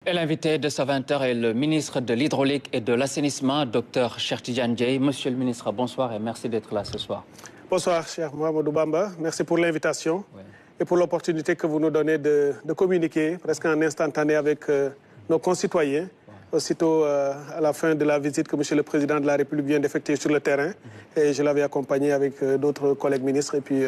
Et l'invité de ce 20h est le ministre de l'Hydraulique et de l'Assainissement, Dr Cheikh Tidiane Dièye. Monsieur le ministre, bonsoir et merci d'être là ce soir. Bonsoir, cher Mohamedou Bamba. Merci pour l'invitation et pour l'opportunité que vous nous donnez de communiquer presque en instantané avec nos concitoyens. Aussitôt à la fin de la visite que Monsieur le Président de la République vient d'effectuer sur le terrain. Et je l'avais accompagné avec d'autres collègues ministres et puis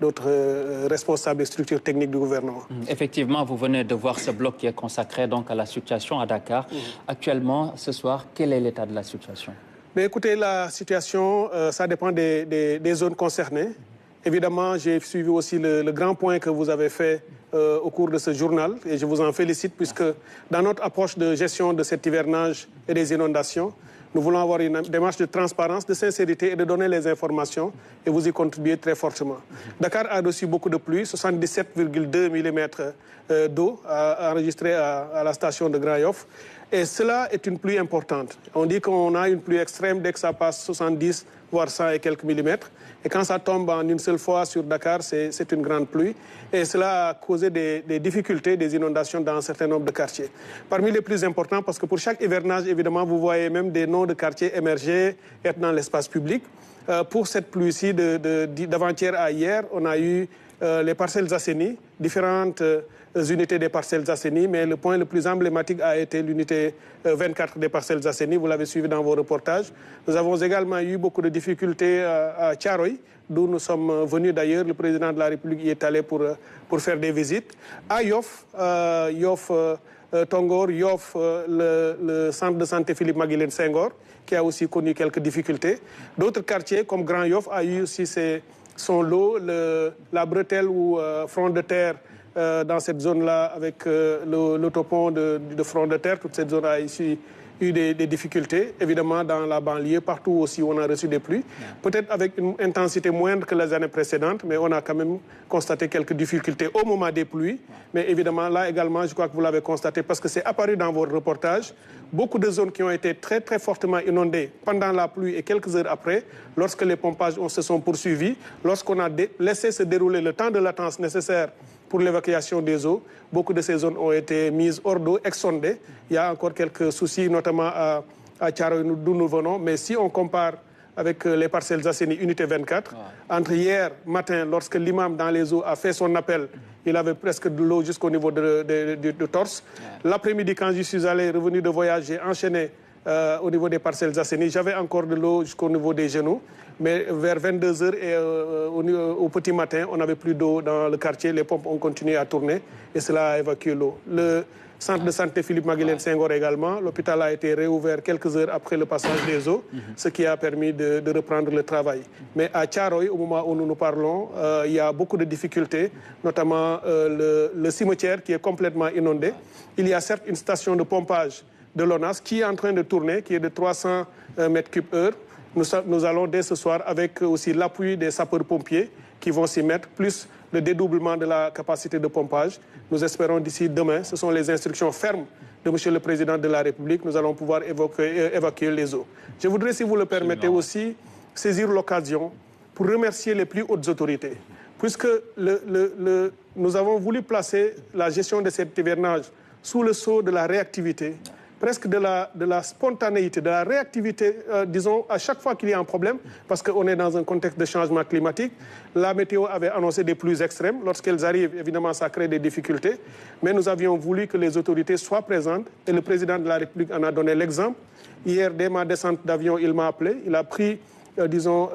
d'autres responsables des structures techniques du gouvernement. Effectivement, vous venez de voir ce bloc qui est consacré donc à la situation à Dakar. Actuellement, ce soir, quel est l'état de la situation? Mais écoutez, la situation, ça dépend des zones concernées. Évidemment, j'ai suivi aussi le grand point que vous avez fait au cours de ce journal et je vous en félicite puisque dans notre approche de gestion de cet hivernage et des inondations, nous voulons avoir une démarche de transparence, de sincérité et de donner les informations et vous y contribuez très fortement. Dakar a reçu beaucoup de pluie, 77,2 mm d'eau enregistrée à la station de Grand Yoff. Et cela est une pluie importante. On dit qu'on a une pluie extrême dès que ça passe 70, voire 100 et quelques millimètres. Et quand ça tombe en une seule fois sur Dakar, c'est une grande pluie. Et cela a causé des difficultés, des inondations dans un certain nombre de quartiers. Parmi les plus importants, parce que pour chaque hivernage, évidemment, vous voyez même des noms de quartiers émerger, être dans l'espace public. Pour cette pluie-ci, d'avant-hier à hier, on a eu les parcelles assainies, différentes unités des parcelles assainies, mais le point le plus emblématique a été l'unité 24 des parcelles assainies, vous l'avez suivi dans vos reportages. Nous avons également eu beaucoup de difficultés à Thiaroye, d'où nous sommes venus d'ailleurs, le président de la République y est allé pour faire des visites. À Yoff, Tongor, Yoff, le centre de santé Philippe Maguilène Senghor, qui a aussi connu quelques difficultés. D'autres quartiers comme Grand Yoff a eu aussi son lot, la bretelle ou front de terre dans cette zone-là avec l'autopont de front de terre. Toute cette zone a ici eu des difficultés. Évidemment, dans la banlieue, partout aussi, on a reçu des pluies. Peut-être avec une intensité moindre que les années précédentes, mais on a quand même constaté quelques difficultés au moment des pluies. Mais évidemment, là également, je crois que vous l'avez constaté parce que c'est apparu dans vos reportages. Beaucoup de zones qui ont été très, très fortement inondées pendant la pluie et quelques heures après, lorsque les pompages se sont poursuivis, lorsqu'on a laissé se dérouler le temps de latence nécessaire pour l'évacuation des eaux. Beaucoup de ces zones ont été mises hors d'eau, exsondées. Il y a encore quelques soucis, notamment à Thiaroye, d'où nous venons. Mais si on compare avec les parcelles assainies unité 24, entre hier matin, lorsque l'imam dans les eaux a fait son appel, il avait presque de l'eau jusqu'au niveau de torse. L'après-midi, quand je suis revenu de voyage, j'ai enchaîné au niveau des parcelles assainies. J'avais encore de l'eau jusqu'au niveau des genoux. Mais vers 22h et au petit matin, on n'avait plus d'eau dans le quartier. Les pompes ont continué à tourner et cela a évacué l'eau. Le centre de santé Philippe Maguilène Senghor également, l'hôpital a été réouvert quelques heures après le passage des eaux, ce qui a permis de reprendre le travail. Mais à Thiaroye, au moment où nous nous parlons, il y a beaucoup de difficultés, notamment le cimetière qui est complètement inondé. Il y a certes une station de pompage de l'ONAS qui est en train de tourner, qui est de 300 mètres cubes heure. Nous allons dès ce soir avec aussi l'appui des sapeurs-pompiers qui vont s'y mettre, plus le dédoublement de la capacité de pompage. Nous espérons d'ici demain, ce sont les instructions fermes de M. le Président de la République, nous allons pouvoir évacuer les eaux. Je voudrais, si vous le permettez aussi, saisir l'occasion pour remercier les plus hautes autorités, puisque nous avons voulu placer la gestion de cet hivernage sous le sceau de la réactivité, presque de la spontanéité, de la réactivité, disons, à chaque fois qu'il y a un problème, parce qu'on est dans un contexte de changement climatique. La météo avait annoncé des pluies extrêmes. Lorsqu'elles arrivent, évidemment, ça crée des difficultés. Mais nous avions voulu que les autorités soient présentes et le président de la République en a donné l'exemple. Hier, dès ma descente d'avion, il m'a appelé. Il a pris, disons,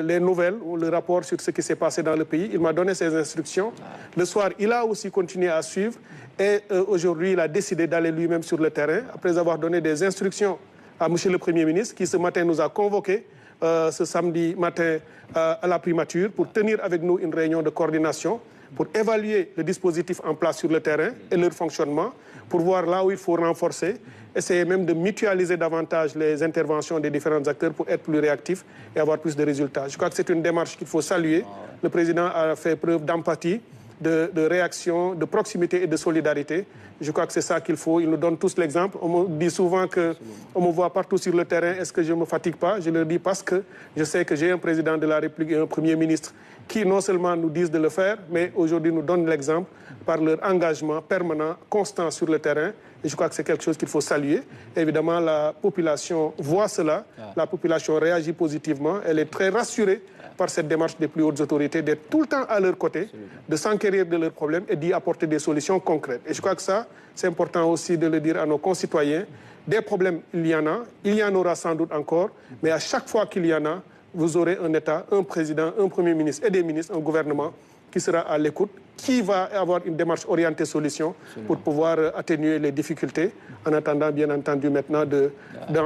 les nouvelles ou le rapport sur ce qui s'est passé dans le pays. Il m'a donné ses instructions. Le soir, il a aussi continué à suivre. Et aujourd'hui, il a décidé d'aller lui-même sur le terrain, après avoir donné des instructions à M. le Premier ministre, qui ce matin nous a convoqués, ce samedi matin à la primature, pour tenir avec nous une réunion de coordination, pour évaluer le dispositif en place sur le terrain et leur fonctionnement, pour voir là où il faut renforcer, essayer même de mutualiser davantage les interventions des différents acteurs pour être plus réactifs et avoir plus de résultats. Je crois que c'est une démarche qu'il faut saluer. Le président a fait preuve d'empathie, de réaction, de proximité et de solidarité. Je crois que c'est ça qu'il faut. Ils nous donnent tous l'exemple. On me dit souvent qu'on me voit partout sur le terrain. Est-ce que je ne me fatigue pas? Je leur dis parce que je sais que j'ai un président de la République et un Premier ministre qui non seulement nous disent de le faire, mais aujourd'hui nous donnent l'exemple par leur engagement permanent, constant sur le terrain. Et je crois que c'est quelque chose qu'il faut saluer. Évidemment, la population voit cela. La population réagit positivement. Elle est très rassurée par cette démarche des plus hautes autorités, d'être tout le temps à leur côté, de s'enquérir de leurs problèmes et d'y apporter des solutions concrètes. Et je crois que ça, c'est important aussi de le dire à nos concitoyens. Des problèmes, il y en a. Il y en aura sans doute encore. Mais à chaque fois qu'il y en a, vous aurez un État, un président, un Premier ministre et des ministres, un gouvernement qui sera à l'écoute, qui va avoir une démarche orientée solution pour pouvoir atténuer les difficultés, en attendant bien entendu maintenant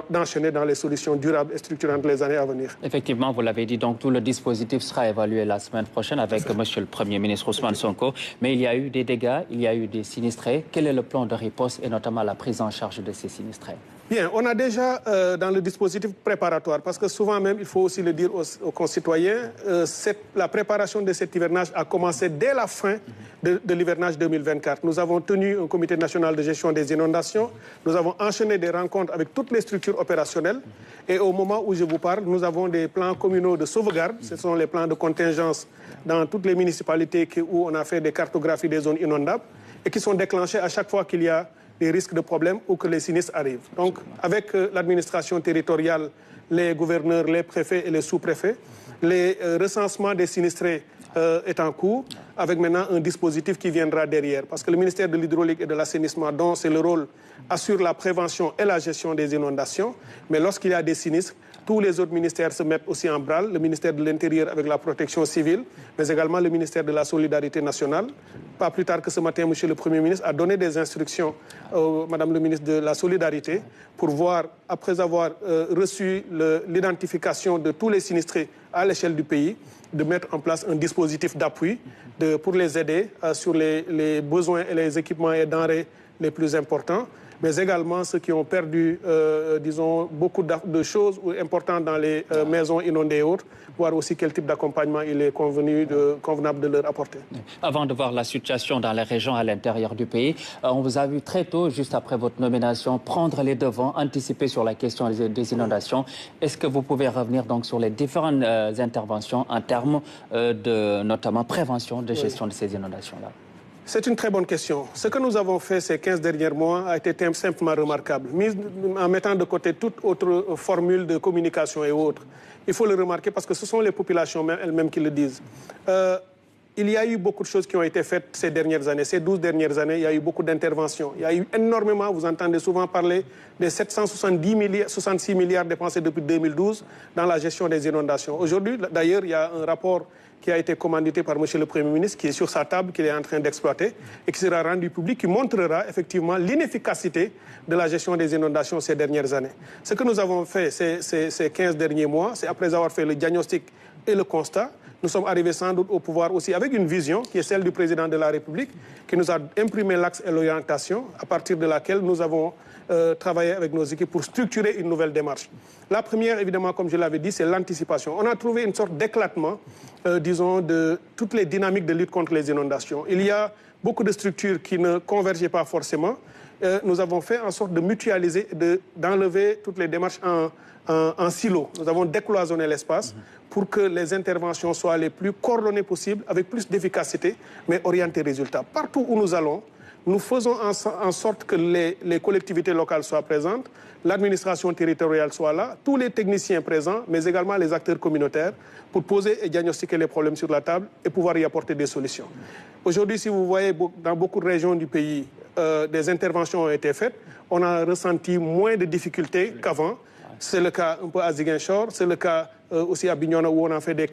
d'enchaîner dans les solutions durables et structurantes les années à venir. Effectivement, vous l'avez dit, donc tout le dispositif sera évalué la semaine prochaine avec Monsieur le Premier ministre Ousmane Sonko. Mais il y a eu des dégâts, il y a eu des sinistrés. Quel est le plan de riposte et notamment la prise en charge de ces sinistrés? Bien, on a déjà dans le dispositif préparatoire, parce que souvent même, il faut aussi le dire aux concitoyens, la préparation de cet hivernage a commencé dès la fin de l'hivernage 2024. Nous avons tenu un comité national de gestion des inondations, nous avons enchaîné des rencontres avec toutes les structures opérationnelles et au moment où je vous parle, nous avons des plans communaux de sauvegarde, ce sont les plans de contingence dans toutes les municipalités où on a fait des cartographies des zones inondables et qui sont déclenchés à chaque fois qu'il y a des risques de problèmes ou que les sinistres arrivent. Donc, avec l'administration territoriale, les gouverneurs, les préfets et les sous-préfets, les recensements des sinistrés est en cours, avec maintenant un dispositif qui viendra derrière. Parce que le ministère de l'Hydraulique et de l'Assainissement, dont c'est le rôle, assure la prévention et la gestion des inondations. Mais lorsqu'il y a des sinistres, tous les autres ministères se mettent aussi en branle, le ministère de l'Intérieur avec la protection civile, mais également le ministère de la Solidarité nationale. Pas plus tard que ce matin, Monsieur le Premier ministre a donné des instructions à Madame le ministre de la Solidarité pour voir, après avoir reçu l'identification de tous les sinistrés à l'échelle du pays, de mettre en place un dispositif d'appui pour les aider sur les besoins et les équipements et denrées les plus importants, mais également ceux qui ont perdu, disons, beaucoup de choses importantes dans les maisons inondées et autres, voir aussi quel type d'accompagnement il est convenable de leur apporter. Avant de voir la situation dans les régions à l'intérieur du pays, on vous a vu très tôt, juste après votre nomination, prendre les devants, anticiper sur la question des inondations. Est-ce que vous pouvez revenir donc sur les différentes interventions en termes de notamment prévention de gestion de ces inondations-là? C'est une très bonne question. Ce que nous avons fait ces 15 derniers mois a été simplement remarquable. En mettant de côté toute autre formule de communication et autres, il faut le remarquer parce que ce sont les populations elles-mêmes qui le disent. Il y a eu beaucoup de choses qui ont été faites ces dernières années. Ces 12 dernières années, il y a eu beaucoup d'interventions. Il y a eu énormément, vous entendez souvent parler des 766 milliards dépensés depuis 2012 dans la gestion des inondations. Aujourd'hui, d'ailleurs, il y a un rapport qui a été commandité par M. le Premier ministre, qui est sur sa table, qu'il est en train d'exploiter, et qui sera rendu public, qui montrera effectivement l'inefficacité de la gestion des inondations ces dernières années. Ce que nous avons fait ces 15 derniers mois, c'est après avoir fait le diagnostic et le constat, nous sommes arrivés sans doute au pouvoir aussi avec une vision qui est celle du président de la République, qui nous a imprimé l'axe et l'orientation, à partir de laquelle nous avons travaillé avec nos équipes pour structurer une nouvelle démarche. La première, évidemment, comme je l'avais dit, c'est l'anticipation. On a trouvé une sorte d'éclatement, disons, de toutes les dynamiques de lutte contre les inondations. Il y a beaucoup de structures qui ne convergeaient pas forcément. Nous avons fait en sorte de mutualiser, d'enlever toutes les démarches en silo. Nous avons décloisonné l'espace pour que les interventions soient les plus coordonnées possibles, avec plus d'efficacité, mais orientées résultats. Partout où nous allons, nous faisons en sorte que les collectivités locales soient présentes, l'administration territoriale soit là, tous les techniciens présents, mais également les acteurs communautaires, pour poser et diagnostiquer les problèmes sur la table et pouvoir y apporter des solutions. Aujourd'hui, si vous voyez dans beaucoup de régions du pays, des interventions ont été faites, on a ressenti moins de difficultés qu'avant. C'est le cas un peu à Ziguinchor, c'est le cas aussi à Bignona où on a fait des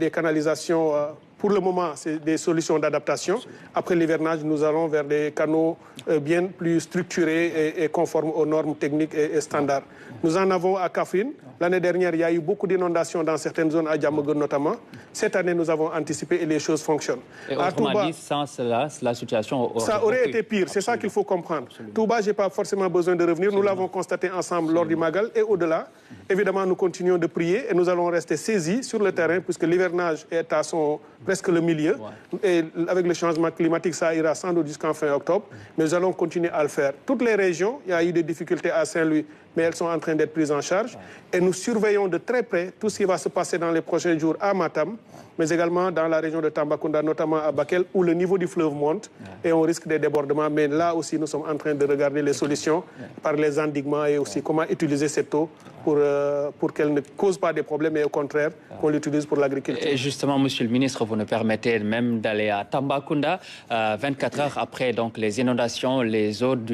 canalisations. Pour le moment, c'est des solutions d'adaptation. Après l'hivernage, nous allons vers des canaux bien plus structurés et conformes aux normes techniques et standards. Nous en avons à Kaffrine. L'année dernière, il y a eu beaucoup d'inondations dans certaines zones, à Diamaguène notamment. Cette année, nous avons anticipé et les choses fonctionnent. Et autrement dit, sans cela, la situation aurait été pire. C'est ça qu'il faut comprendre. Touba, je n'ai pas forcément besoin de revenir. Nous l'avons constaté ensemble lors du Magal et au-delà. Évidemment, nous continuons de prier et nous allons rester saisis sur le terrain puisque l'hivernage est à son presque le milieu. Et avec le changement climatique, ça ira sans doute jusqu'en fin octobre. Mais nous allons continuer à le faire. Toutes les régions, il y a eu des difficultés à Saint-Louis, mais elles sont en train d'être prises en charge. Et nous surveillons de très près tout ce qui va se passer dans les prochains jours à Matam, mais également dans la région de Tambacounda, notamment à Bakel, où le niveau du fleuve monte et on risque des débordements. Mais là aussi, nous sommes en train de regarder les solutions par les endiguements et aussi comment utiliser cette eau pour qu'elle ne cause pas des problèmes, mais au contraire, qu'on l'utilise pour l'agriculture. Et justement, Monsieur le ministre, vous nous permettez même d'aller à Tambacounda, 24 heures après donc, les inondations, les eaux